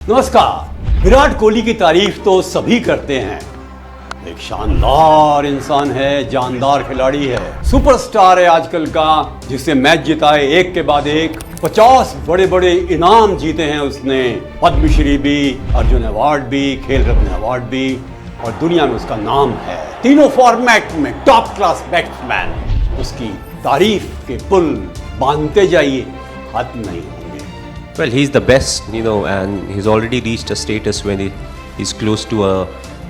नमस्कार। विराट कोहली की तारीफ तो सभी करते हैं। एक शानदार इंसान है, जानदार खिलाड़ी है, सुपरस्टार है आजकल का, जिससे मैच जिताए एक के बाद एक। 50 बड़े बड़े इनाम जीते हैं उसने, पद्मश्री भी, अर्जुन अवार्ड भी, खेल रत्न अवार्ड भी, और दुनिया में उसका नाम है। तीनों फॉर्मेट में टॉप क्लास बैट्समैन। उसकी तारीफ के पुल बांधते जाइए, खत्म नहीं होंगे। Well, he's the best, and he's already reached a status when he's close to a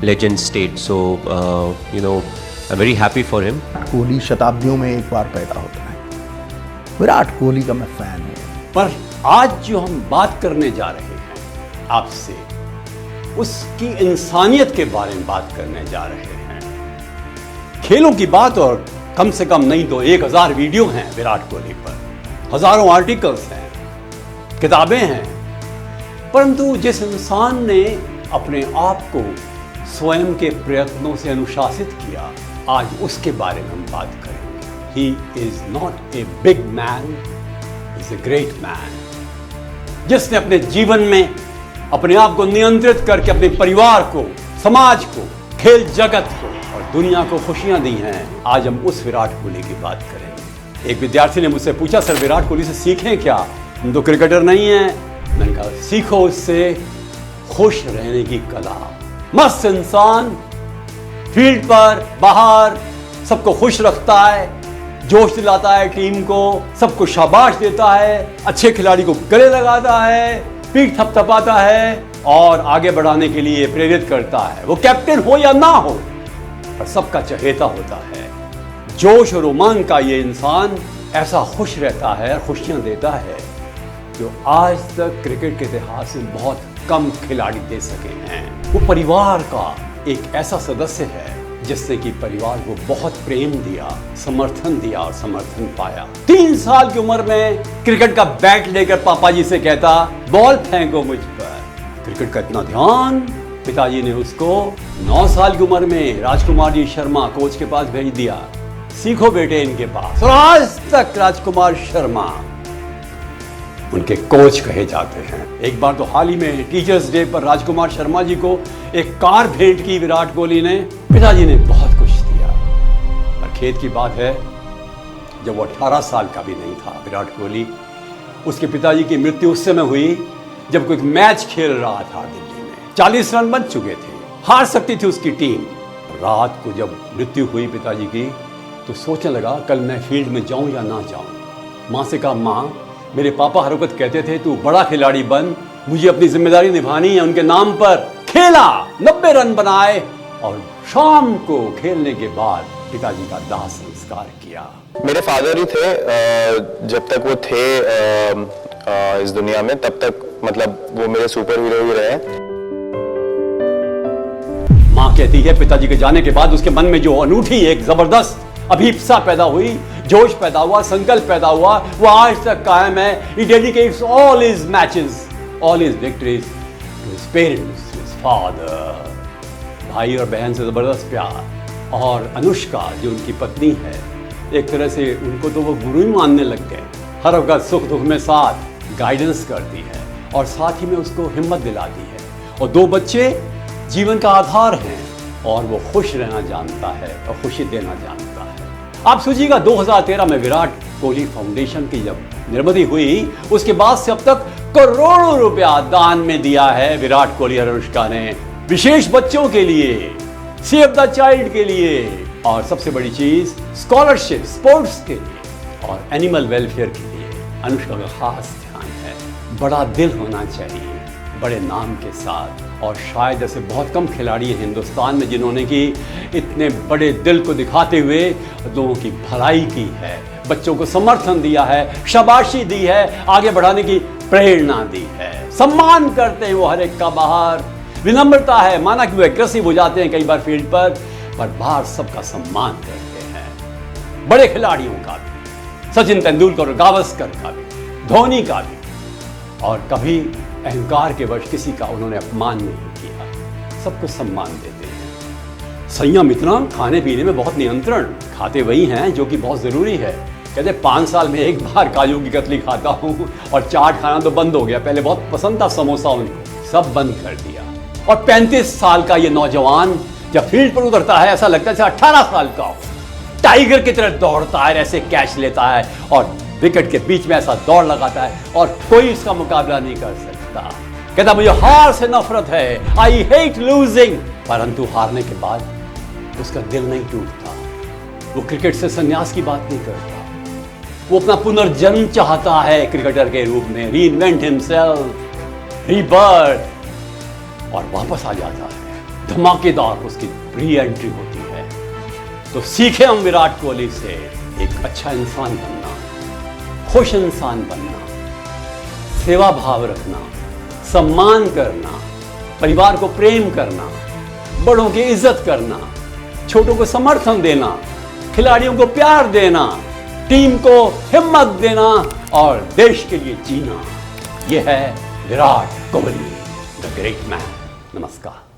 legend state. So, I'm very happy for him. Kohli शताब्दियों में एक बार पैदा होता है। विराट कोहली का मैं फैन हूँ। पर आज जो हम बात करने जा रहे हैं आपसे, उसकी इंसानियत के बारे में बात करने जा रहे हैं। खेलों की बात, और कम से कम नहीं तो 1000 वीडियो हैं विराट कोहली पर, हजारों आर्टिकल्स हैं, किताबें हैं, परंतु जिस इंसान ने अपने आप को स्वयं के प्रयत्नों से अनुशासित किया, आज उसके बारे में हम बात करेंगे। He is not a big man, is a great man, जिसने अपने जीवन में अपने आप को नियंत्रित करके अपने परिवार को, समाज को, खेल जगत को और दुनिया को खुशियां दी हैं। आज हम उस विराट कोहली की बात करेंगे। एक विद्यार्थी ने मुझसे पूछा, सर विराट कोहली से सीखें क्या, हम तो क्रिकेटर नहीं हैं। मैंने कहा, सीखो उससे खुश रहने की कला। मस्त इंसान, फील्ड पर बाहर सबको खुश रखता है, जोश दिलाता है टीम को, सबको शाबाश देता है, अच्छे खिलाड़ी को गले लगाता है, पीठ थपथपाता है और आगे बढ़ाने के लिए प्रेरित करता है। वो कैप्टन हो या ना हो, पर सबका चहेता होता है। जोश और उमंग का ये इंसान ऐसा खुश रहता है, खुशियां देता है, जो आज तक क्रिकेट के इतिहास में बहुत कम खिलाड़ी दे सके हैं। वो परिवार का एक ऐसा सदस्य है जिसने कि परिवार को बहुत प्रेम दिया, समर्थन दिया और समर्थन पाया। 3 साल की उम्र में क्रिकेट का बैट लेकर पापा जी से कहता, बॉल फेंको मुझ पर। क्रिकेट का इतना ध्यान, पिताजी ने उसको 9 साल की उम्र में राजकुमार जी शर्मा कोच के पास भेज दिया, सीखो बेटे इनके पास। और आज तक राजकुमार शर्मा उनके कोच कहे जाते हैं। एक बार तो हाल ही में टीचर्स डे पर राजकुमार शर्मा जी को एक कार भेंट की विराट कोहली ने। पिताजी ने बहुत कुछ दिया। और खेत की बात है, जब वो 18 साल का भी नहीं था विराट कोहली, उसके पिताजी की मृत्यु उस समय हुई जब कोई मैच खेल रहा था दिल्ली में। 40 रन बन चुके थे, हार सकती थी उसकी टीम। रात को जब मृत्यु हुई पिताजी की, तो सोचने लगा, कल मैं फील्ड में जाऊं या ना जाऊं। माँ से कहा, माँ मेरे पापा हर वक्त कहते थे तू बड़ा खिलाड़ी बन, मुझे अपनी जिम्मेदारी निभानी है। उनके नाम पर खेला, 90 रन बनाए और शाम को खेलने के बाद पिताजी का दाह संस्कार किया। मेरे फादर ही थे, जब तक वो थे इस दुनिया में, तब तक मतलब वो मेरे सुपर हीरो ही रहे। माँ कहती है पिताजी के जाने के बाद उसके मन में जो अनूठी एक जबरदस्त अभिप्सा पैदा हुई, जोश पैदा हुआ, संकल्प पैदा हुआ, वो आज तक कायम है। He dedicates all his matches, all his victories to his parents, to his father। भाई और बहन से जबरदस्त प्यार। और अनुष्का जो उनकी पत्नी है, एक तरह से उनको तो वो गुरु ही मानने लग गए। हर वक्त सुख दुख में साथ गाइडेंस करती है और साथ ही में उसको हिम्मत दिलाती है। और 2 बच्चे जीवन का आधार हैं और वो खुश रहना जानता है और खुशी देना जानता है। आप सोचिएगा, 2013 में विराट कोहली फाउंडेशन की जब निर्मित हुई, उसके बाद से अब तक करोड़ों रुपया दान में दिया है विराट कोहली और अनुष्का ने, विशेष बच्चों के लिए, सेव द चाइल्ड के लिए, और सबसे बड़ी चीज स्कॉलरशिप, स्पोर्ट्स के लिए और एनिमल वेलफेयर के लिए। अनुष्का का खास ध्यान है। बड़ा दिल होना चाहिए बड़े नाम के साथ, और शायद ऐसे बहुत कम खिलाड़ी हैं हिंदुस्तान में जिन्होंने कि इतने बड़े दिल को दिखाते हुए लोगों की भलाई की है, बच्चों को समर्थन दिया है, शाबाशी दी है, आगे बढ़ाने की प्रेरणा दी है। सम्मान करते हैं वो हर एक का बाहर, विनम्रता है। माना कि वो एग्रेसिव हो जाते हैं कई बार फील्ड पर बाहर सबका सम्मान करते हैं। बड़े खिलाड़ियों का भी, सचिन तेंदुलकर, गावस्कर का भी, धोनी का भी, और कभी अहंकार के वश किसी का उन्होंने अपमान नहीं किया। सबको सम्मान देते हैं। संयम इतना, खाने पीने में बहुत नियंत्रण, खाते वही हैं जो कि बहुत ज़रूरी है। कहते 5 साल में एक बार काजू की कतली खाता हूँ और चाट खाना तो बंद हो गया। पहले बहुत पसंद था समोसा उनको। सब बंद कर दिया। और 35 साल का ये नौजवान जब फील्ड पर उतरता है ऐसा लगता है जैसे 18 साल का हो। टाइगर की तरह दौड़ता है, ऐसे कैच लेता है और विकेट के बीच में ऐसा दौड़ लगाता है और कोई इसका मुकाबला नहीं कर सकता। कहता मुझे हार से नफरत है, आई हेट लूजिंग। परंतु हारने के बाद उसका दिल नहीं टूटता। वो क्रिकेट से संन्यास की बात नहीं करता। वो अपना पुनर्जन्म चाहता है क्रिकेटर के रूप में, रीइन्वेंट हिमसेल्फ, रीबर्थ, और वापस आ जाता है। धमाकेदार उसकी री एंट्री होती है। तो सीखे हम विराट कोहली से एक अच्छा इंसान बनना, खुश इंसान बनना, सेवा भाव रखना, सम्मान करना, परिवार को प्रेम करना, बड़ों की इज्जत करना, छोटों को समर्थन देना, खिलाड़ियों को प्यार देना, टीम को हिम्मत देना और देश के लिए जीना। यह है Virat Kohli, the great man. नमस्कार।